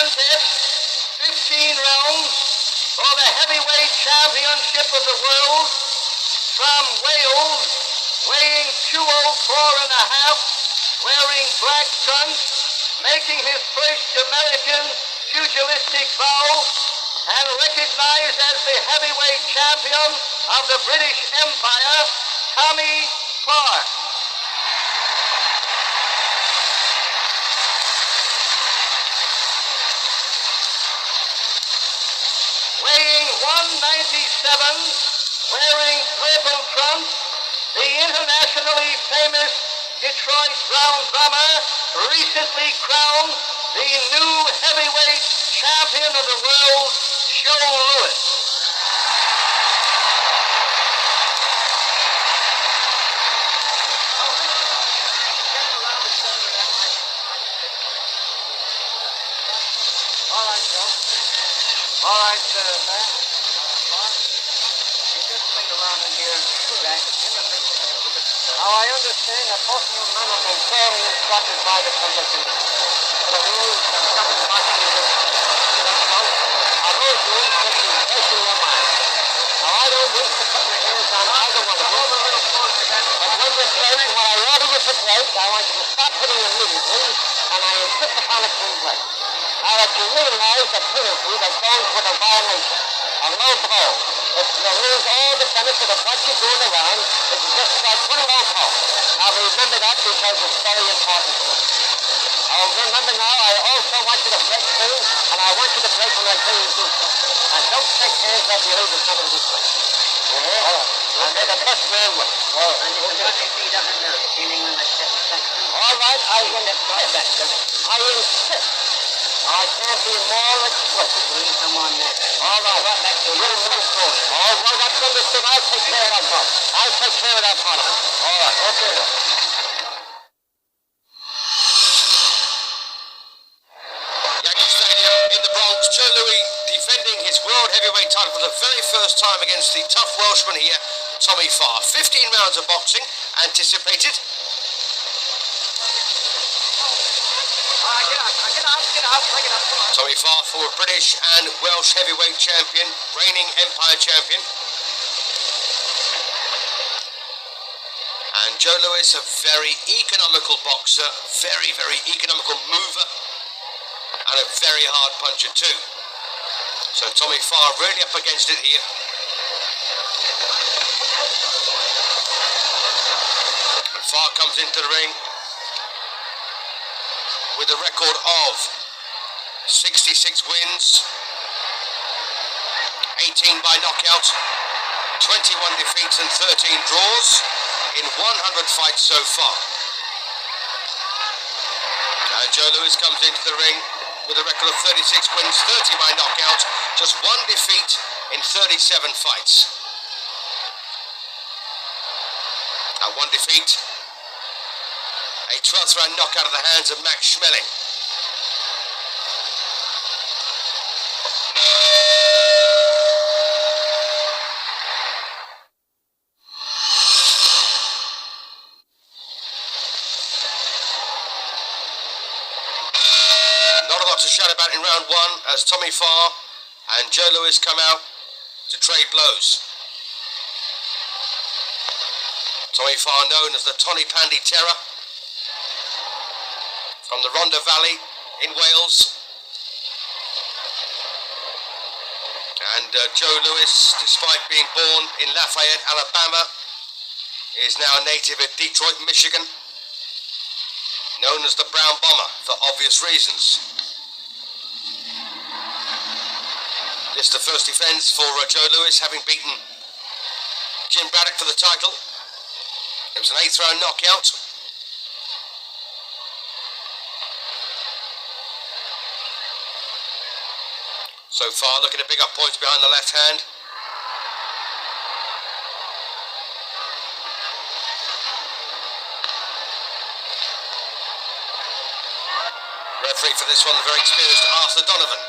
contest, 15 rounds for the heavyweight championship of the world, from Wales, weighing 204 and a half, wearing black trunks, making his first American pugilistic bout, and recognized as the heavyweight champion of the British Empire, Tommy Farr. Weighing 197, wearing purple trunks, the internationally famous Detroit Brown Bomber, recently crowned the new heavyweight champion of the world, Joe Louis. All right, Joe. All right, man. You just bring around in here, Jack. Now, I understand that most of you men have been fairly instructed by the commission. The rules and something marking in this are those rules that you place in your mind. Now, I don't wish to put my hands on either one of you. But when this breaks, when I order you to break, I want you to stop hitting immediately, and I insist upon a clean break. Now that you realize the penalty that goes with a violation, a low blow, if you lose all the benefit of what you're doing around, it's just like one low blow. Now remember that because it's very important to you. Now remember now, I also want you to break clean, and I want you to break when I tell you to do so. And don't shake hands like you leave the somebody this way. You hear? All right. And may the best man win. All right. And you can put your feet up in the ceiling when I step back. All right, I insist. I insist. I can't be more explicit. Please come on now. All right, back to you. Move forward. All right, that's understood. I'll take care of that part. I'll take care of that part of it. All right, okay. Yankee Stadium in the Bronx. Joe Louis defending his world heavyweight title for the very first time against the tough Welshman here, Tommy Farr. 15 rounds of boxing anticipated. Tommy Farr, former British and Welsh heavyweight champion, reigning Empire champion. And Joe Louis, a very economical boxer, very, very economical mover, and a very hard puncher too. So Tommy Farr really up against it here. And Farr comes into the ring with a record of 66 wins, 18 by knockout, 21 defeats and 13 draws in 100 fights so far. And Joe Louis comes into the ring with a record of 36 wins, 30 by knockout, just one defeat in 37 fights. And one defeat, a 12th round knockout of the hands of Max Schmeling. Not a lot to shout about in round one as Tommy Farr and Joe Louis come out to trade blows. Tommy Farr, known as the Pandy Terror, from the Rhondda Vale in Wales. And Joe Louis, despite being born in Lafayette, Alabama, is now a native of Detroit, Michigan, known as the Brown Bomber for obvious reasons. This is the first defense for Joe Louis, having beaten Jim Braddock for the title. It was an 8th round knockout. So far, looking to pick up points behind the left hand. Referee for this one, the very experienced Arthur Donovan.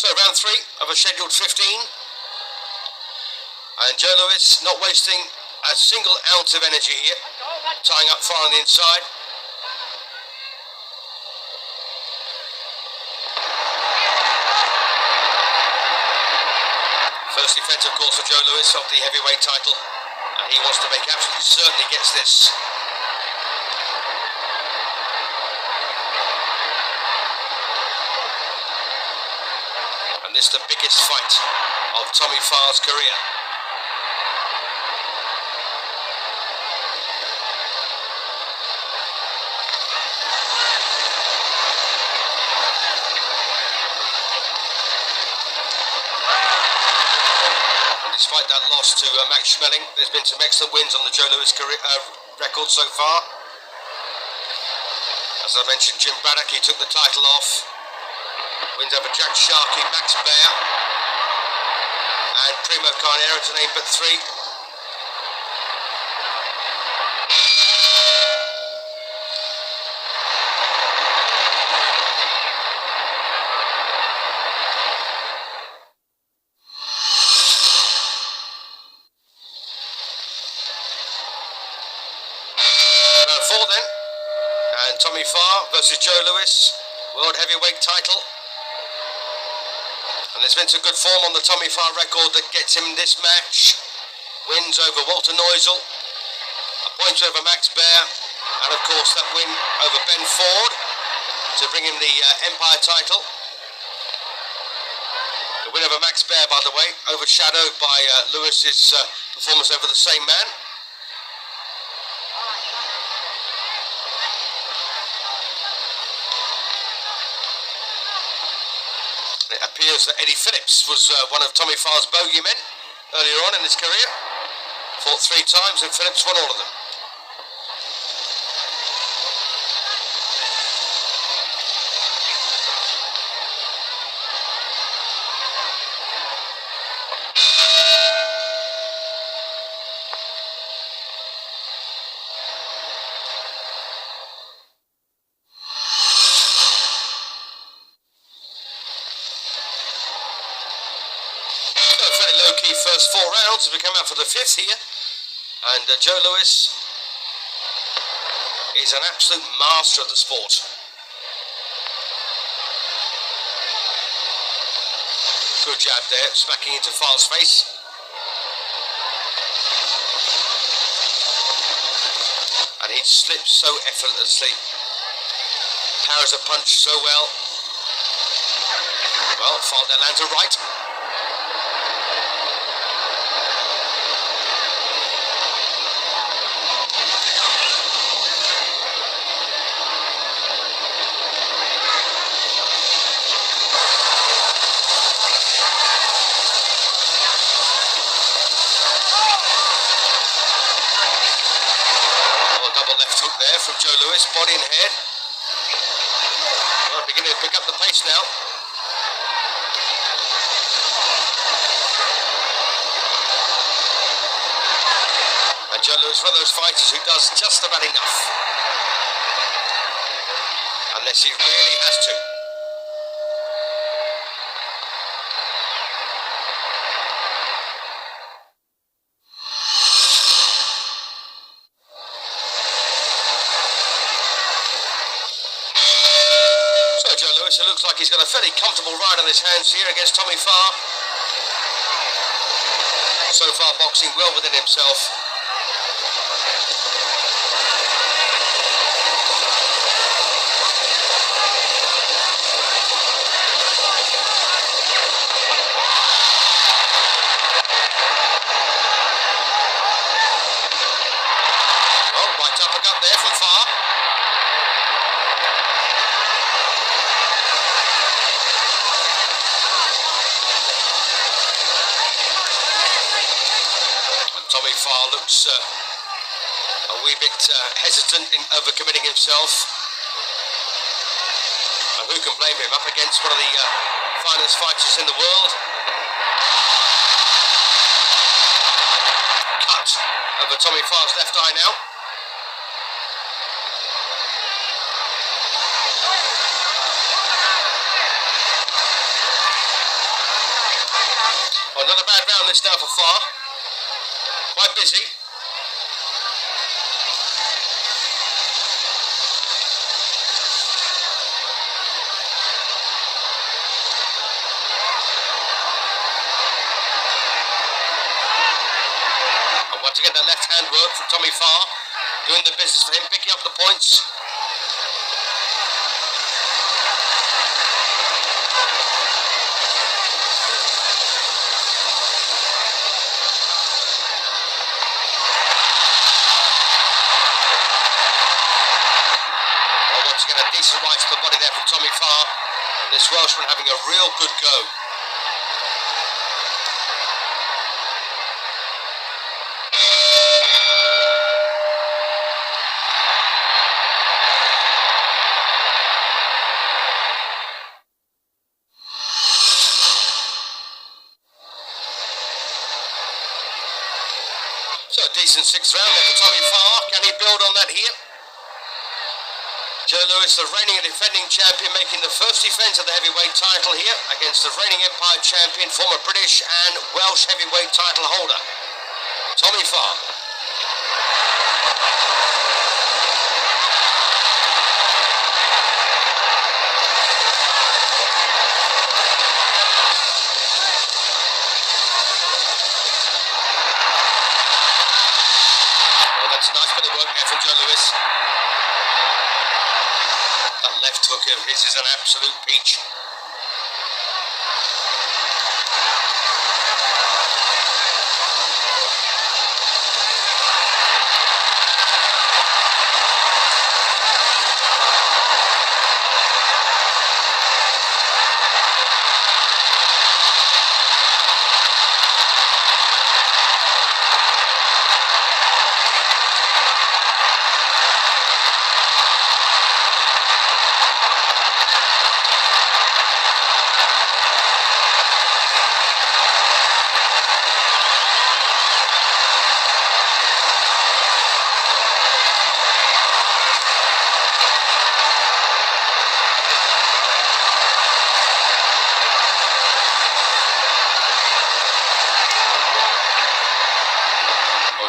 So round 3 of a scheduled 15. And Joe Lewis not wasting a single ounce of energy here, tying up Farr on the inside. First defence, of course, for Joe Lewis of the heavyweight title, and he wants to make absolutely certain he gets this. And this is the biggest fight of Tommy Farr's career. Despite that loss to Max Schmeling, there's been some excellent wins on the Joe Lewis career, record so far. As I mentioned, Jim Braddock, he took the title off. Wins over Jack Sharkey, Max Baer, and Primo Carnera, to name but three. Four then, and Tommy Farr versus Joe Lewis, World Heavyweight title. And there's been some good form on the Tommy Farr record that gets him this match. Wins over Walter Neusel, a point over Max Baer, and of course that win over Ben Ford to bring him the Empire title. The win over Max Baer, by the way, overshadowed by Lewis's performance over the same man. It appears that Eddie Phillips was one of Tommy Farr's bogeymen earlier on in his career. Fought 3 times and Phillips won all of them. Low-key first 4 rounds as we come out for the 5th here, and Joe Lewis is an absolute master of the sport. Good jab there, smacking into Farr's face. And he slips so effortlessly, parries a punch so well. Well, Farr there lands a right. There from Joe Lewis, body and head. Well, beginning to pick up the pace now. And Joe Lewis is one of those fighters who does just about enough. Unless he really has to. Joe Lewis, it looks like he's got a fairly comfortable ride on his hands here against Tommy Farr. So far boxing well within himself. Well, right uppercut there from Farr. Tommy Farr looks a wee bit hesitant in overcommitting himself. And who can blame him, up against one of the finest fighters in the world. Cut over Tommy Farr's left eye now. Well, not a bad round this now for Farr. quite busy. And once again, the left-hand work from Tommy Farr, doing the business for him, picking up the points. Once again, a decent right to the body there from Tommy Farr. And this Welshman having a real good go. So a decent sixth round there for Tommy Farr. Can he build on that here? Joe Lewis, the reigning and defending champion, making the first defence of the heavyweight title here against the reigning Empire champion, former British and Welsh heavyweight title holder, Tommy Farr. Well, that's a nice bit of work there from Joe Lewis. That left hook of his is an absolute peach.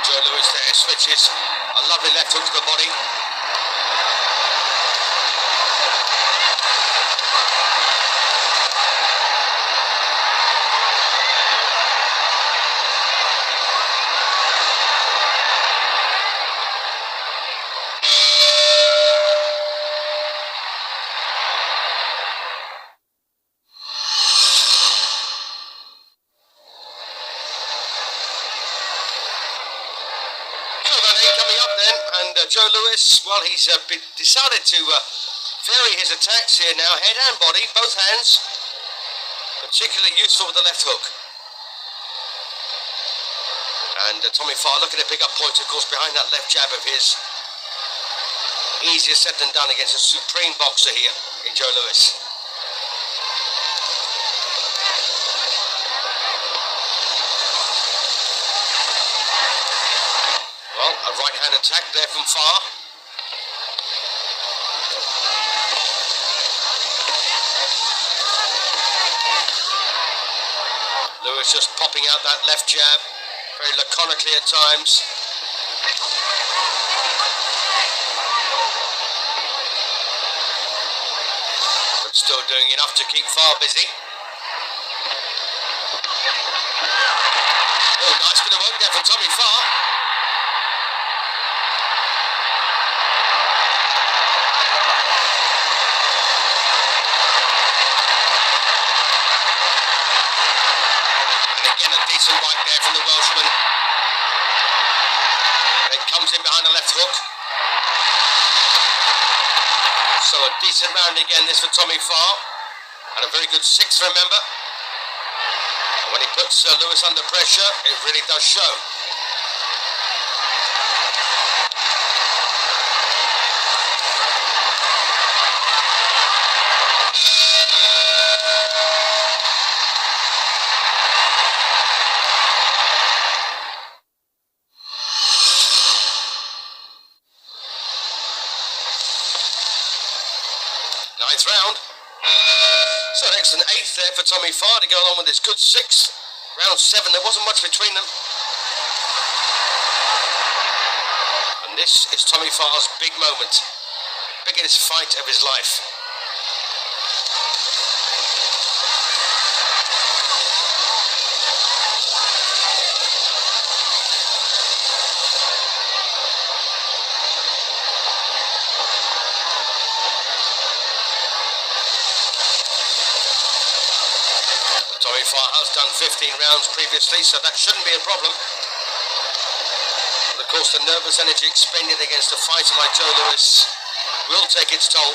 Joe Lewis there switches a lovely left hook to the body. Coming up then, and Joe Lewis, well, he's decided to vary his attacks here now, head and body, both hands, particularly useful with the left hook. And Tommy Farr looking to pick up points, of course, behind that left jab of his. Easier said than done against a supreme boxer here in Joe Lewis. Well, a right-hand attack there from Farr. Lewis just popping out that left jab, very laconically at times. But still doing enough to keep Farr busy. Oh, nice bit of work there from Tommy Farr. Decent right there from the Welshman. Then comes in behind the left hook. So a decent round again this for Tommy Farr. And a very good sixth, remember. And when he puts Lewis under pressure, it really does show. Ninth round. So an excellent eighth there for Tommy Farr to go along with his good sixth. Round 7, there wasn't much between them. And this is Tommy Farr's big moment. Biggest fight of his life. Tommy Farr has done 15 rounds previously, so that shouldn't be a problem. But of course, the nervous energy expended against a fighter like Joe Lewis will take its toll.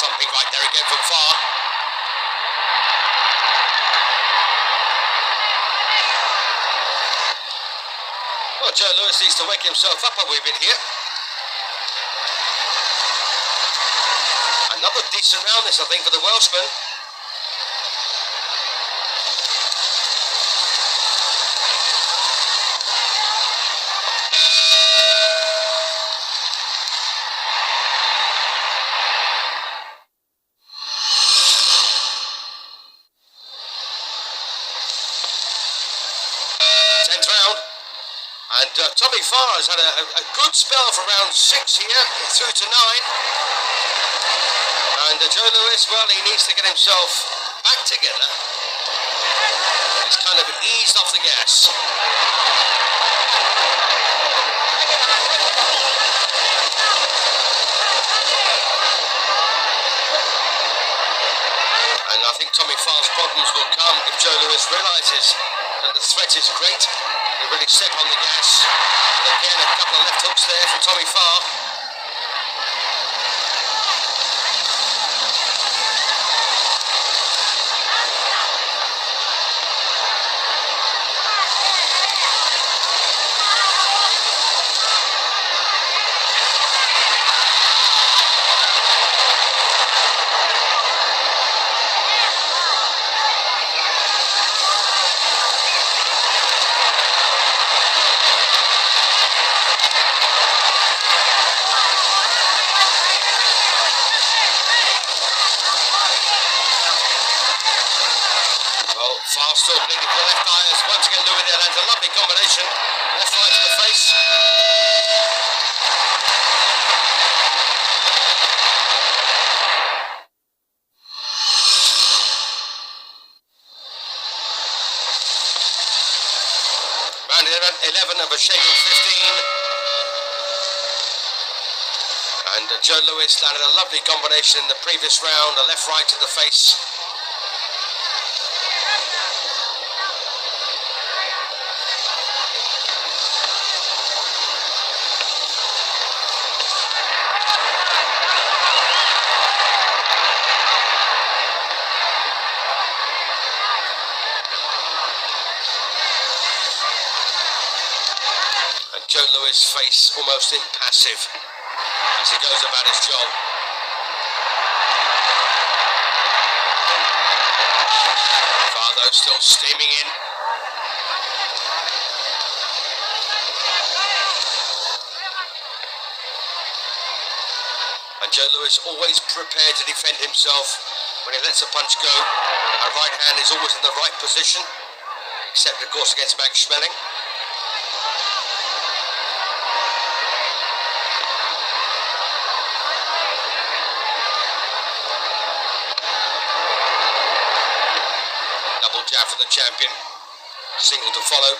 Thumping right there again from Farr. Well, Joe Lewis needs to wake himself up a wee bit here. Another decent round this, I think, for the Welshman. And Tommy Farr has had a good spell for round 6 here, through to 9. And Joe Lewis, well, he needs to get himself back together. He's kind of eased off the gas. And I think Tommy Farr's problems will come if Joe Lewis realises that the threat is great. He really step on the gas. And again, a couple of left hooks there from Tommy Farr. Farr still bleeding for the left eye as once again Louis there lands a lovely combination. Left right to the face. Round 11 of a scheduled 15. And Joe Lewis landed a lovely combination in the previous round, a left right to the face. Joe Lewis' face almost impassive as he goes about his job. Farr though still steaming in. And Joe Lewis always prepared to defend himself when he lets a punch go. A right hand is always in the right position, except of course against Max Schmeling. Double jab for the champion. Single to follow.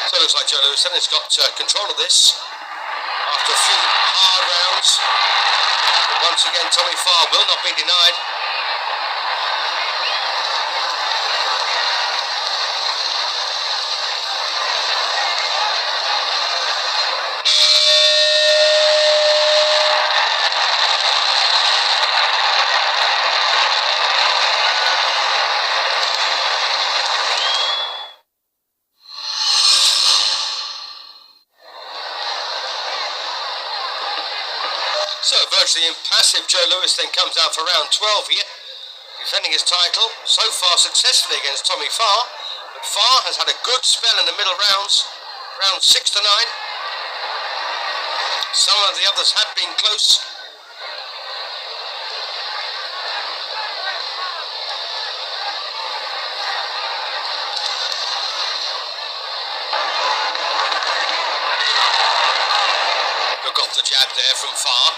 So it looks like Joe Lewis has got control of this after a few hard rounds. But once again, Tommy Farr will not be denied. virtually impassive Joe Lewis then comes out for round 12 here, defending his title, so far successfully against Tommy Farr, but Farr has had a good spell in the middle rounds, rounds 6 to 9. Some of the others have been close. Look off the jab there from Farr.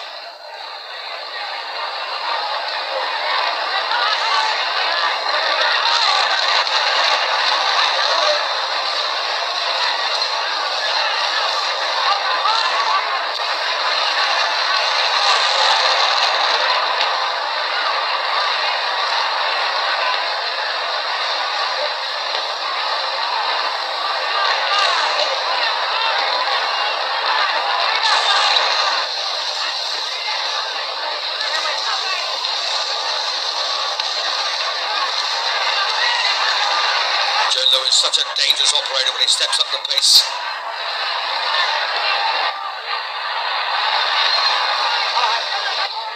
Lewis, such a dangerous operator when he steps up the pace.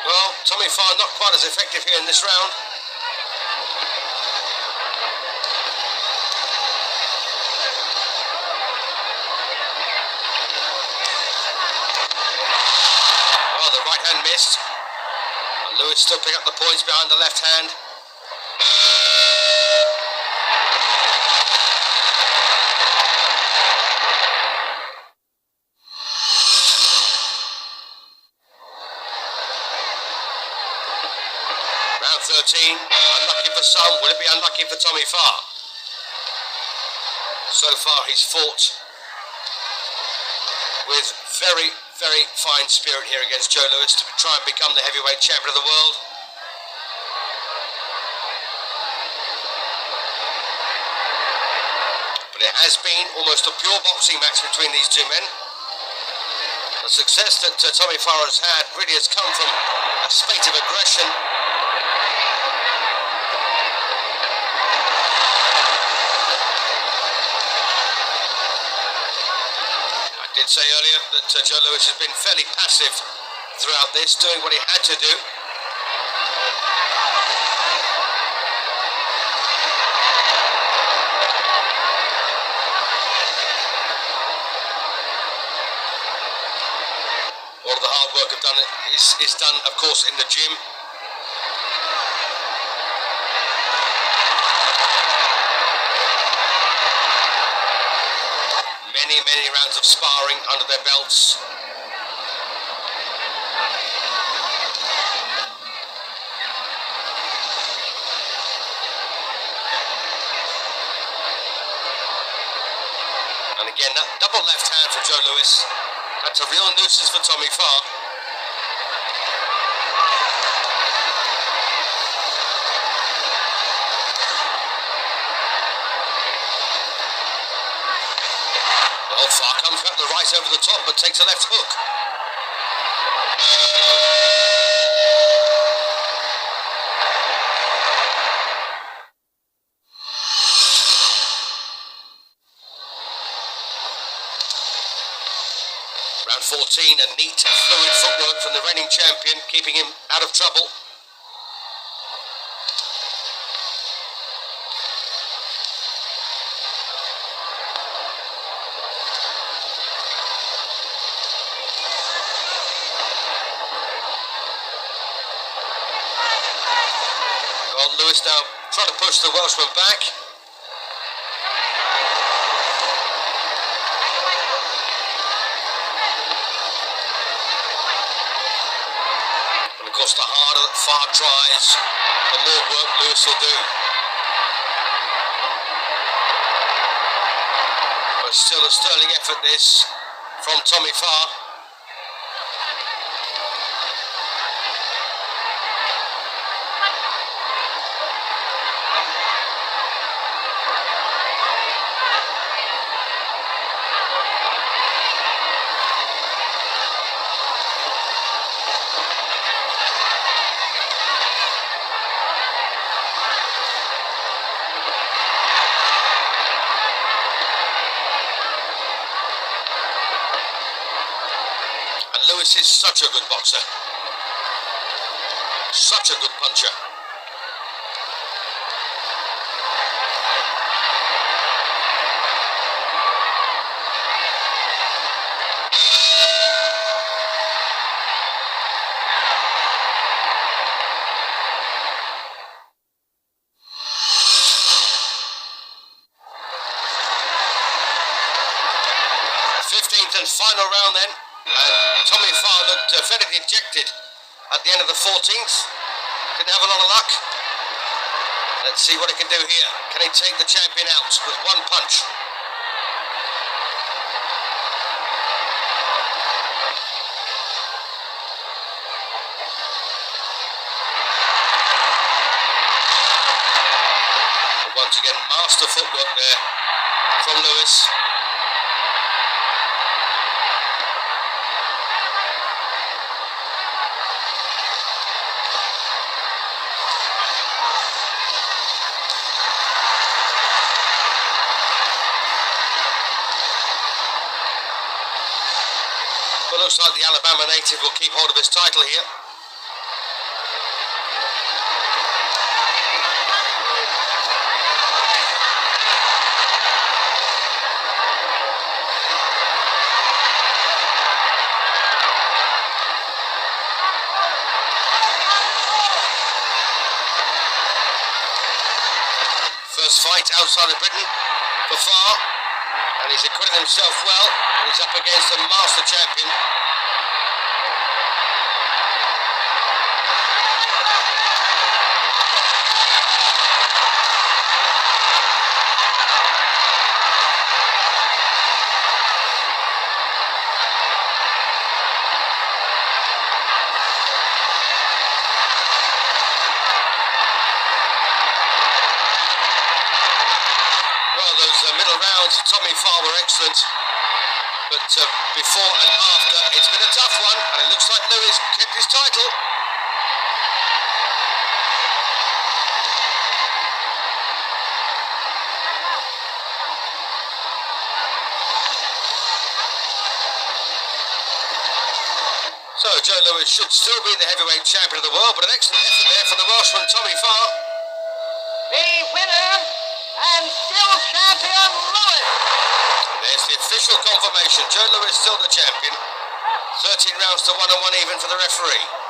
Well, Tommy Farr not quite as effective here in this round. Well, the right hand missed. And Lewis still picking up the points behind the left hand. Round 13, unlucky for some, will it be unlucky for Tommy Farr? So far he's fought with very, very fine spirit here against Joe Lewis to try and become the heavyweight champion of the world. But it has been almost a pure boxing match between these two men. The success that Tommy Farr has had really has come from a spate of aggression. I did say earlier that Joe Lewis has been fairly passive throughout this, doing what he had to do. All of the hard work I've done is done, of course, in the gym. Many rounds of sparring under their belts. And again, that double left hand for Joe Lewis. That's a real nuisance for Tommy Farr. Well, Farr comes back the right over the top, but takes a left hook. Round 14, a neat, fluid footwork from the reigning champion, keeping him out of trouble. Well, Lewis now trying to push the Welshman back. And of course, the harder that Farr tries, the more work Lewis will do. But still a sterling effort this from Tommy Farr. Lewis is such a good boxer. Such a good puncher. And final round then, and Tommy Farr looked fairly dejected at the end of the 14th. Didn't have a lot of luck. Let's see what he can do here. Can he take the champion out with one punch? Once again, master footwork there from Lewis. Well, looks like the Alabama native will keep hold of his title here. First fight outside of Britain for Farr, and he's acquitted himself well, and he's up against a master champion. Those middle rounds for Tommy Farr were excellent, but before and after it's been a tough one, and it looks like Lewis kept his title. So Joe Lewis should still be the heavyweight champion of the world, but an excellent effort there from the Welshman Tommy Farr. The winner and still champion, Lewis. There's the official confirmation. Joe Lewis still the champion. 13 rounds to 1 and 1 even for the referee.